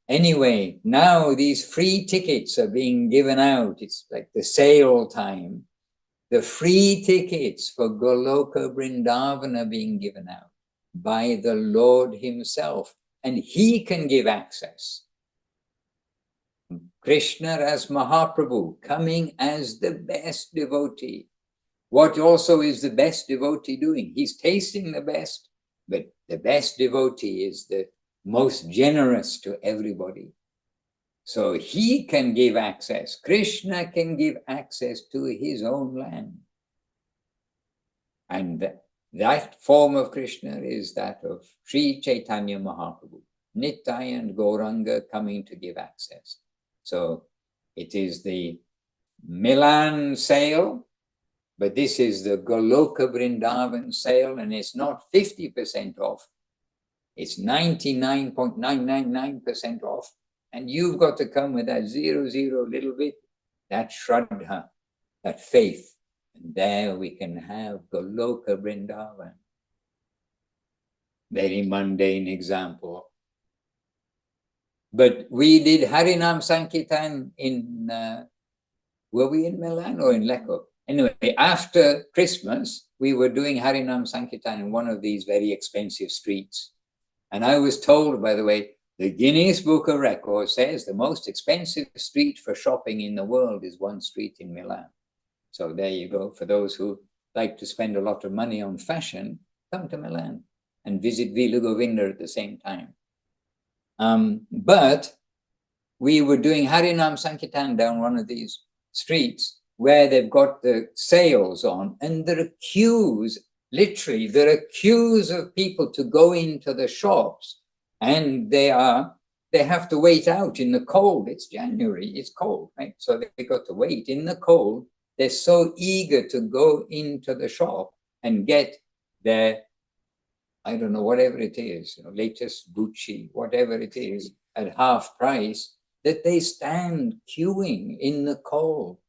Anyway, now these free tickets are being given out. It's like the sale time. The free tickets for Goloka Vrindavan are being given out by the Lord himself, and he can give access. Krishna as Mahaprabhu, coming as the best devotee. What also is the best devotee doing? He's tasting the best, but the best devotee is the most generous to everybody. So he can give access. Krishna can give access to his own land. And that form of Krishna is that of Sri Chaitanya Mahaprabhu, Nitai and Gauranga coming to give access. So it is the Milan sale, but this is the Goloka Vrindavan sale, and it's not 50% off. It's 99.999% off. And you've got to come with that 0 little bit, that Shraddha, that faith. And there we can have Goloka Vrindavan. Very mundane example. But we did Harinam Sankirtan in, were we in Milan or in Lecco? Anyway, after Christmas, we were doing Harinam Sankirtan in one of these very expensive streets. And I was told, by the way, the Guinness Book of Records says the most expensive street for shopping in the world is one street in Milan. So there you go. For those who like to spend a lot of money on fashion, come to Milan and visit Villa Govinda at the same time. But we were doing Harinam Sankirtan down one of these streets where they've got the sales on, and there are queues, literally, there are queues of people to go into the shops, and they have to wait out in the cold. It's January, it's cold, right? So they got to wait in the cold. They're so eager to go into the shop and get their, I don't know, whatever it is, latest Gucci, whatever it is, at half price, that they stand queuing in the cold.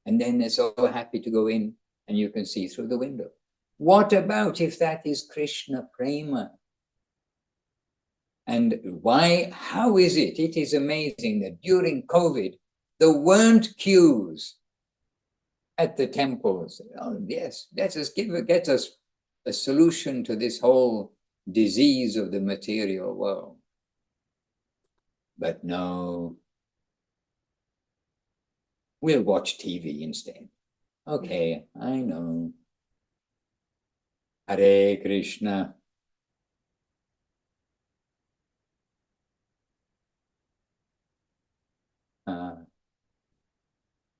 And then they're so happy to go in and you can see through the window. What about if that is Krishna Prema? And why, how is it? It is amazing that during COVID, there weren't queues at the temples. Oh, yes, get us a solution to this whole disease of the material world. But no, We'll watch TV instead. Okay, I know. Hare Krishna.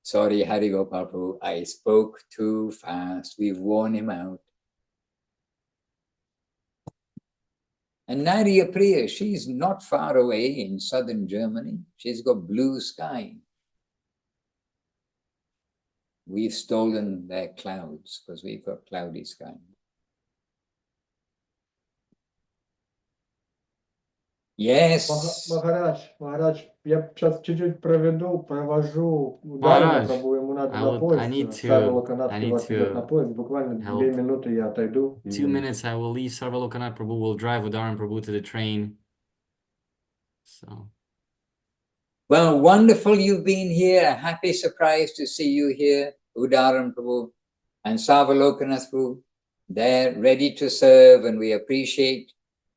Sorry, Hari Gopal Prabhu, I spoke too fast. We've worn him out. And Nadia Priya, she's not far away in southern Germany. She's got blue sky. We've stolen their clouds because we've got cloudy sky. Yes. Maharaj, я сейчас чуть-чуть провожу Дарина Maharaj, Прабhu, ему надо I на would, I поезд. need Сарва to, Локанат I need вас идет на to поезд. Буквально 2 help. минуты я отойду. 2 minutes, I will leave. Sarva Lokanath Prabhu will drive Udaran Prabhu to the train. So. Well, wonderful you've been here. A happy surprise to see you here, Udaran Prabhu and Savalokanath Prabhu. They're ready to serve, and we appreciate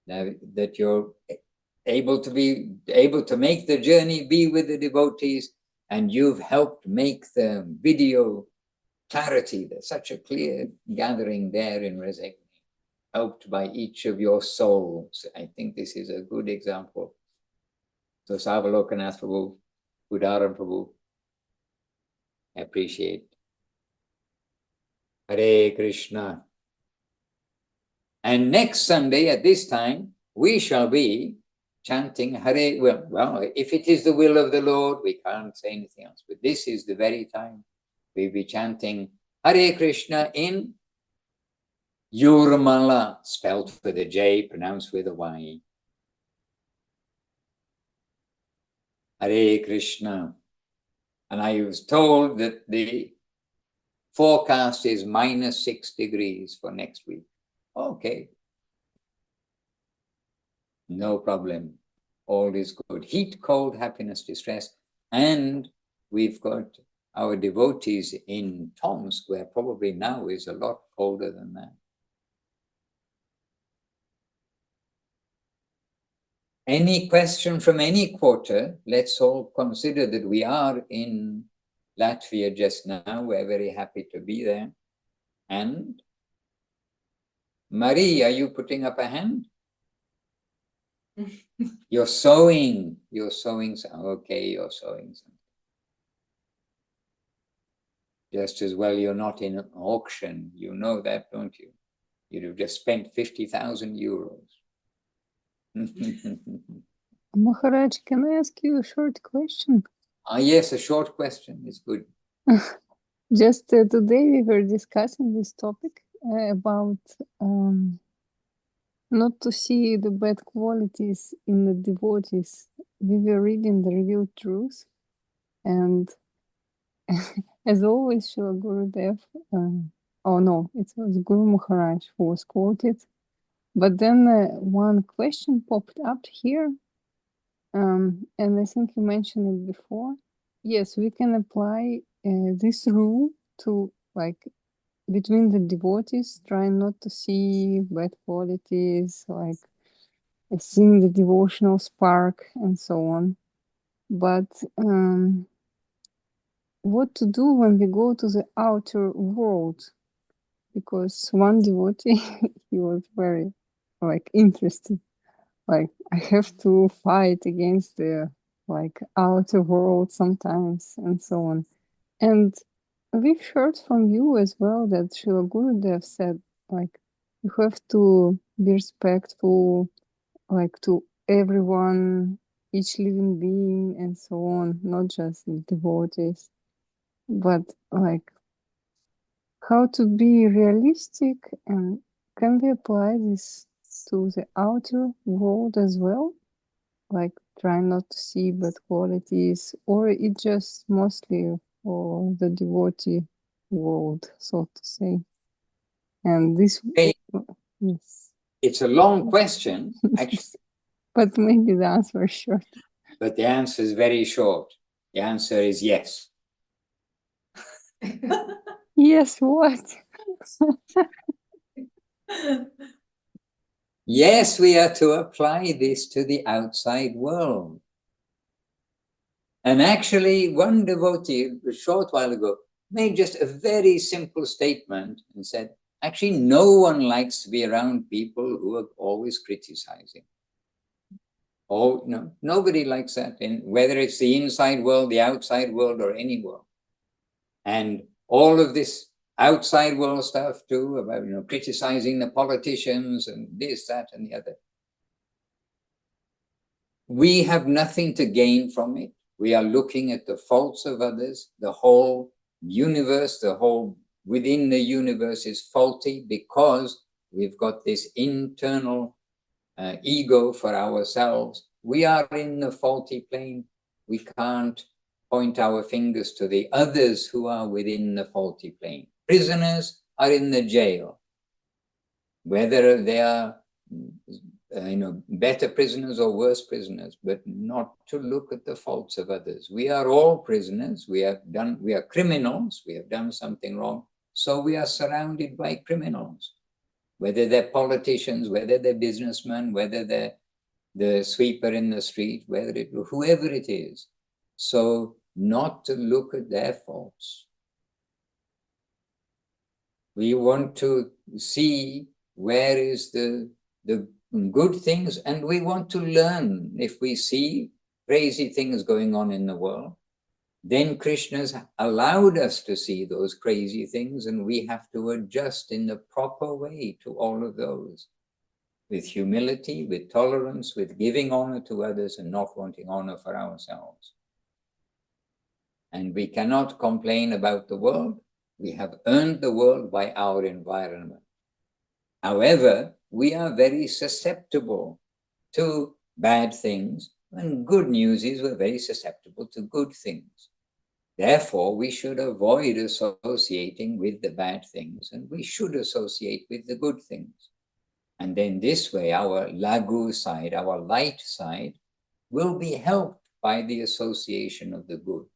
that you're able to make the journey, be with the devotees, and you've helped make the video clarity. There's such a clear gathering there in Resegni, helped by each of your souls. I think this is a good example. So Savalokanath Prabhu, Udaran Prabhu, appreciate. Hare Krishna. And next Sunday at this time, we shall be chanting Hare, well, if it is the will of the Lord, we can't say anything else, but this is the very time we'll be chanting Hare Krishna in Yurmala, spelled with a J, pronounced with a Y. Hare Krishna. And I was told that the forecast is -6 degrees for next week. Okay. No problem. All is good. Heat, cold, happiness, distress. And we've got our devotees in Tomsk, where probably now is a lot colder than that. Any question from any quarter? Let's all consider that we are in Latvia just now. We're very happy to be there. And Marie, are you putting up a hand? You're sewing. You're sewing. Okay, you're sewing something. Just as well you're not in an auction. You know that, don't you? You'd have just spent 50,000 euros. Maharaj, can I ask you a short question? Yes, a short question is good. Just today we were discussing this topic about not to see the bad qualities in the devotees. We were reading the revealed truth, and as always, Srila Gurudev, oh no, it was Guru Maharaj who was quoted. But then one question popped up here, and I think you mentioned it before. Yes, we can apply this rule to, like, between the devotees, trying not to see bad qualities, like seeing the devotional spark and so on. But what to do when we go to the outer world? Because one devotee, he was very, like, interested. Like, I have to fight against the, like, outer world sometimes and so on. And we've heard from you as well that Srila Gurudev said, like, you have to be respectful, like, to everyone, each living being and so on, not just the devotees. But, like, how to be realistic, and can we apply this to the outer world as well? Like, try not to see bad qualities, or it just mostly for the devotee world, so to say? And this, Hey, yes. it's a long question, actually. But maybe the answer is short. But the answer is very short. The answer is yes. Yes, what? Yes, we are to apply this to the outside world. And actually, one devotee a short while ago made just a very simple statement and said, actually, no one likes to be around people who are always criticizing. Oh, no, nobody likes that, whether it's the inside world, the outside world, or any world. And all of this outside world stuff too, about criticizing the politicians and this, that, and the other. We have nothing to gain from it. We are looking at the faults of others. The whole universe, the whole within the universe is faulty because we've got this internal ego for ourselves. We are in the faulty plane. We can't point our fingers to the others who are within the faulty plane. Prisoners are in the jail. Whether they are better prisoners or worse prisoners, but not to look at the faults of others. We are all prisoners. We are criminals. We have done something wrong. So we are surrounded by criminals, whether they're politicians, whether they're businessmen, whether they're the sweeper in the street, whoever it is. So not to look at their faults. We want to see where is the good things, and we want to learn. If we see crazy things going on in the world, then Krishna's allowed us to see those crazy things, and we have to adjust in the proper way to all of those, with humility, with tolerance, with giving honor to others and not wanting honor for ourselves. And we cannot complain about the world. We have earned the world by our environment. However, we are very susceptible to bad things, and good news is we're very susceptible to good things. Therefore, we should avoid associating with the bad things, and we should associate with the good things. And then this way, our lagu side, our light side, will be helped by the association of the good.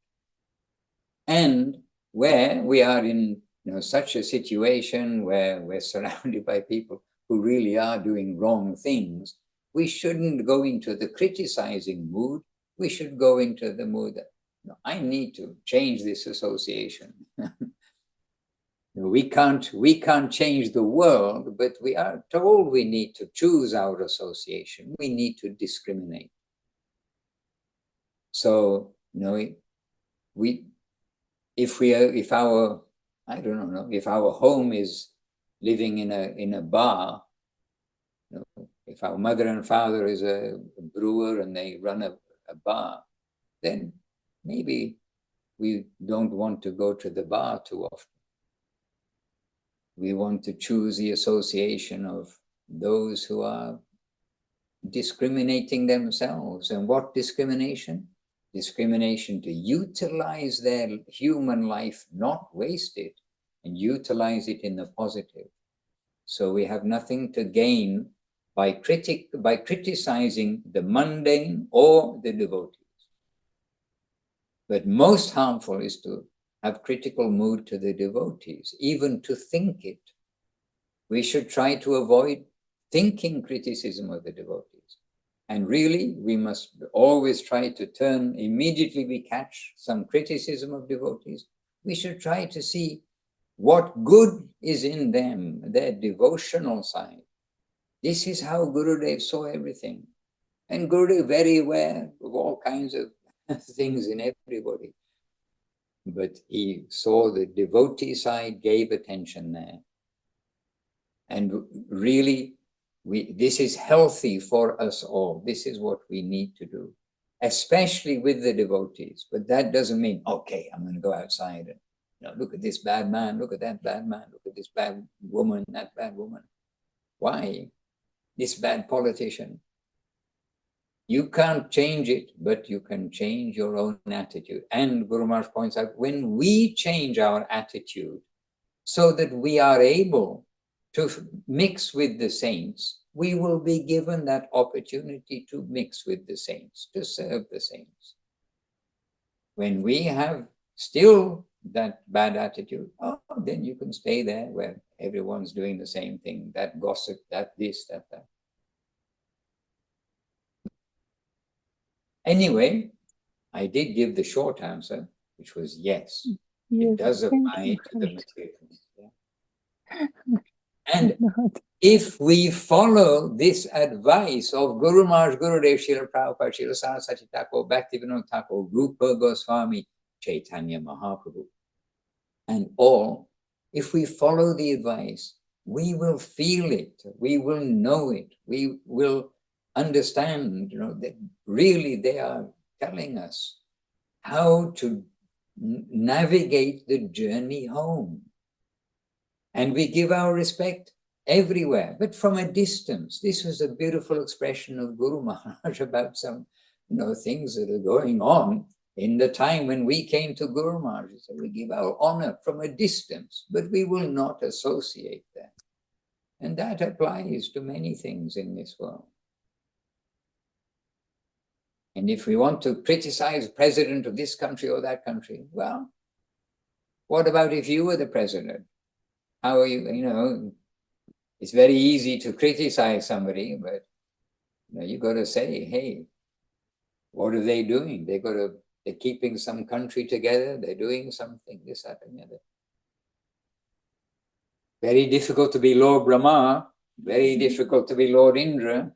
And where we are in such a situation where we're surrounded by people who really are doing wrong things, we shouldn't go into the criticizing mood. We should go into the mood that, I need to change this association. We can't change the world, but we are told we need to choose our association. We need to discriminate. So, if our home is living in a bar, if our mother and father is a brewer and they run a bar, then maybe we don't want to go to the bar too often. We want to choose the association of those who are discriminating themselves. And what discrimination? Discrimination to utilize their human life, not waste it, and utilize it in the positive. So we have nothing to gain by criticizing the mundane or the devotees. But most harmful is to have critical mood to the devotees, even to think it. We should try to avoid thinking criticism of the devotees. And really, we must always try to turn, immediately we catch some criticism of devotees, we should try to see what good is in them, their devotional side. This is how Gurudev saw everything. And Gurudev very aware of all kinds of things in everybody. But he saw the devotee side, gave attention there. And really, this is healthy for us all. This is what we need to do, especially with the devotees. But that doesn't mean, okay, I'm going to go outside and look at this bad man, look at that bad man, look at this bad woman, that bad woman. Why? This bad politician. You can't change it, but you can change your own attitude. And Guru Maharaj points out, when we change our attitude so that we are able to mix with the saints, we will be given that opportunity to mix with the saints, to serve the saints. When we have still that bad attitude, then you can stay there where everyone's doing the same thing, that gossip, that this, that. Anyway, I did give the short answer, which was yes. Yes, It does thank apply you, to the Maharaj. material. Yeah. And if we follow this advice of Guru Maharaj, Gurudev, Srila Prabhupada, Srila Saraswati Thakur, Bhaktivinoda Thakur, Rupa Goswami, Chaitanya Mahaprabhu, and all, if we follow the advice, we will feel it, we will know it, we will understand, that really they are telling us how to navigate the journey home. And we give our respect everywhere, but from a distance. This was a beautiful expression of Guru Maharaj about some, things that are going on in the time when we came to Guru Maharaj. So we give our honor from a distance, but we will not associate that. And that applies to many things in this world. And if we want to criticize the president of this country or that country, well, what about if you were the president? How are you, it's very easy to criticize somebody, but you got to say, hey, what are they doing? They're keeping some country together. They're doing something, this, that, and the other. Very difficult to be Lord Brahma, very difficult to be Lord Indra,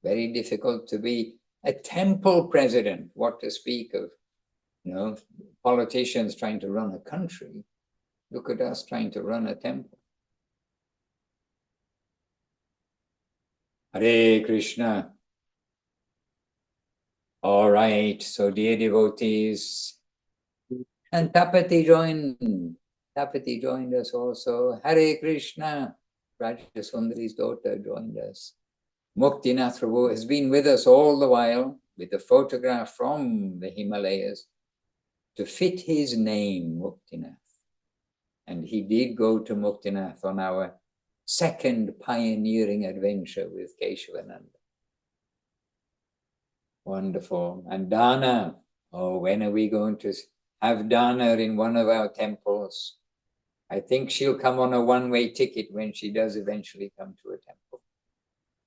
very difficult to be a temple president. What to speak of, politicians trying to run a country. Look at us trying to run a temple. Hare Krishna. All right, so dear devotees, and Tapati joined us also. Hare Krishna. Rajasundari's daughter joined us. Muktinath Prabhu has been with us all the while with a photograph from the Himalayas to fit his name, Muktinath. And he did go to Muktinath on our second pioneering adventure with Keshavananda. Wonderful. And Dana, when are we going to have Dana in one of our temples? I think she'll come on a one-way ticket when she does eventually come to a temple.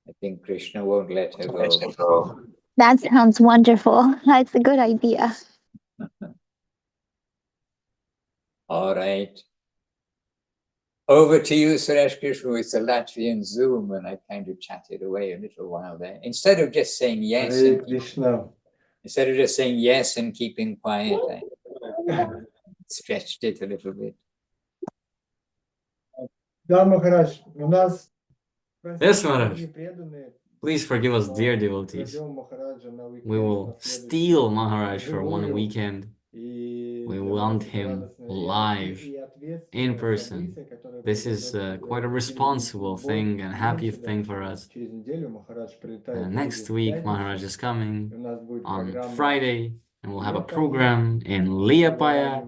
I think Krishna won't let her go. That sounds wonderful. That's a good idea. All right. Over to you, Suresh Krishna, with the Latvian Zoom, and I kind of chatted away a little while there. Instead of just saying yes, Hare Krishna. Instead of just saying yes and keeping quiet, I stretched it a little bit. Да, Махарадж, у нас Yes, Maharaj. Please forgive us, dear devotees. We will steal Maharaj for one weekend. We want him live, in person. This is quite a responsible thing and happy thing for us. Next week, Maharaj is coming on Friday, and we'll have a program in Liepāja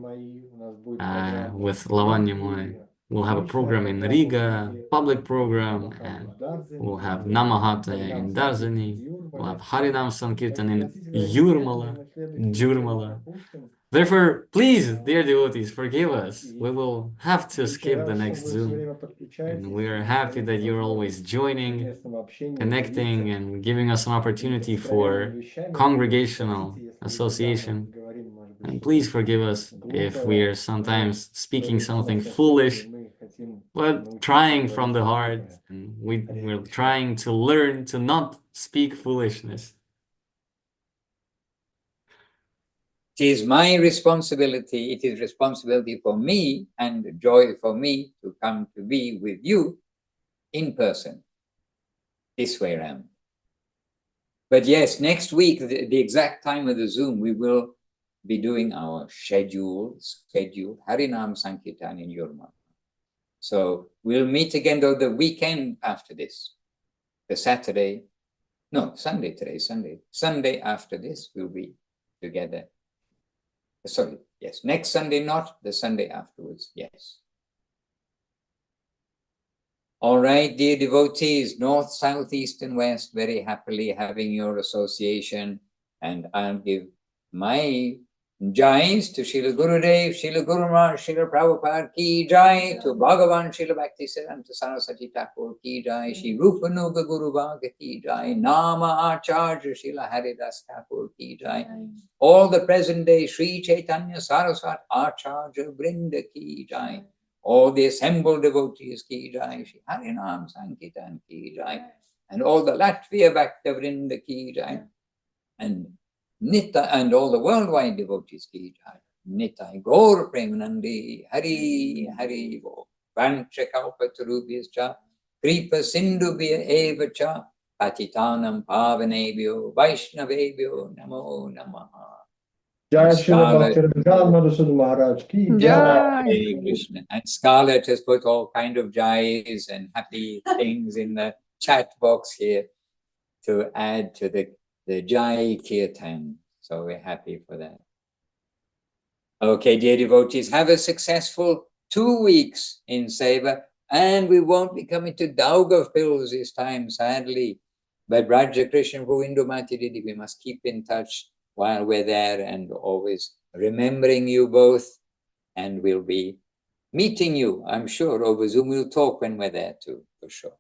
with Lavanya Moy. We'll have a program in Riga, public program, and we'll have Namahata in Darzani. We'll have Harinam Sankirtan in Jurmala. Therefore, please, dear devotees, forgive us. We will have to skip the next Zoom. And we are happy that you're always joining, connecting, and giving us an opportunity for congregational association. And please forgive us if we are sometimes speaking something foolish, but trying from the heart. And we're trying to learn to not speak foolishness. It is my responsibility, it is responsibility for me and joy for me to come to be with you in person, this way around. But yes, next week, the exact time of the Zoom, we will be doing our scheduled Harinam Sankirtan in Jurmala. So we'll meet again though the weekend after this, Sunday today, Sunday after this, we'll be together. Sorry, yes, next Sunday, not the Sunday afterwards, yes. All right, dear devotees, north, south, east, and west, very happily having your association. And I'll give my Jais to Srila Gurudev, Srila Guru Maharaj, Srila Prabhupada ki jai, to Bhagavan Srila Bhakti Siddhanta Saraswati Thakur ki jai, Shri Rupanuga Guru Bhaga ki jai, Nama Acharya Srila Haridas Thakur ki jai, all the present day Sri Chaitanya Saraswat Acharya Vrinda ki jai, all the assembled devotees ki jai, Shri Harinam Sankirtan ki jai, and all the Latvia Bhakta Vrinda ki jai, and Nita and all the worldwide devotees ki jai. Nitai Gaur Premanandi Hari Hari Bo Vancha Kalpatarubhyascha Kripa Sindhubhya Eva Cha Patitanam Pavanebhyo Vaishnavebhyo Namo Namaha. Jai Srila Bhakti Madhusudan Maharaj ki Jai. Hare Krishna. And Scarlett has put all kind of jais and happy things in the chat box here to add to the Jai Kirtan. So we're happy for that. Okay, dear devotees, have a successful 2 weeks in Seva, and we won't be coming to Daugavpils this time, sadly. But Raja Krishna Govindumati Didi, we must keep in touch while we're there and always remembering you both. And we'll be meeting you, I'm sure, over Zoom. We'll talk when we're there too, for sure.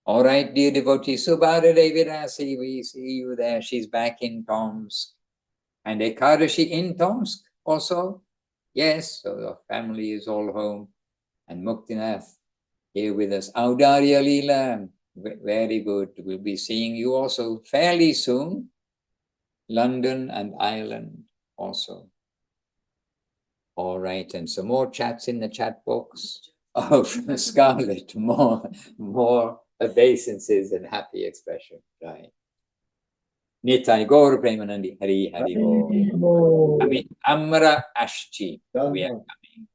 All right, dear devotees, Subhara Devirasi, we see you there. She's back in Tomsk. And Ekadashi in Tomsk also. Yes, so the family is all home. And Muktinath here with us. Audarya Leela, very good. We'll be seeing you also fairly soon. London and Ireland also. All right, and some more chats in the chat box. Oh, from Scarlett, more obeisances and happy expression. Right. Nitai Gaur Premanandi Hari Hari Bo. Amit Amra Ashchi. We are coming.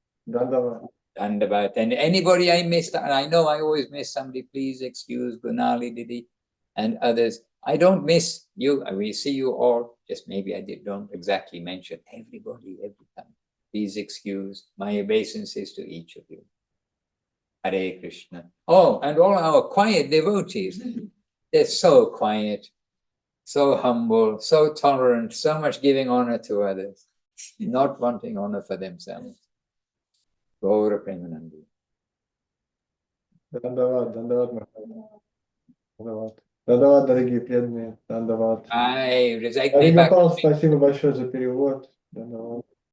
Dandavat. And anybody I missed, and I know I always miss somebody, please excuse Gunali Didi and others. I don't miss you. We see you all. Just maybe I don't exactly mention everybody every time. Please excuse my obeisances to each of you. Hare Krishna. Oh, and all our quiet devotees. They're so quiet, so humble, so tolerant, so much giving honor to others, not wanting honor for themselves. Gaura Premanandi. Дандават, Дандават, Дандават, дорогие преданные, Дандават. Ai, Арина Павловна, спасибо большое за перевод. Дандават.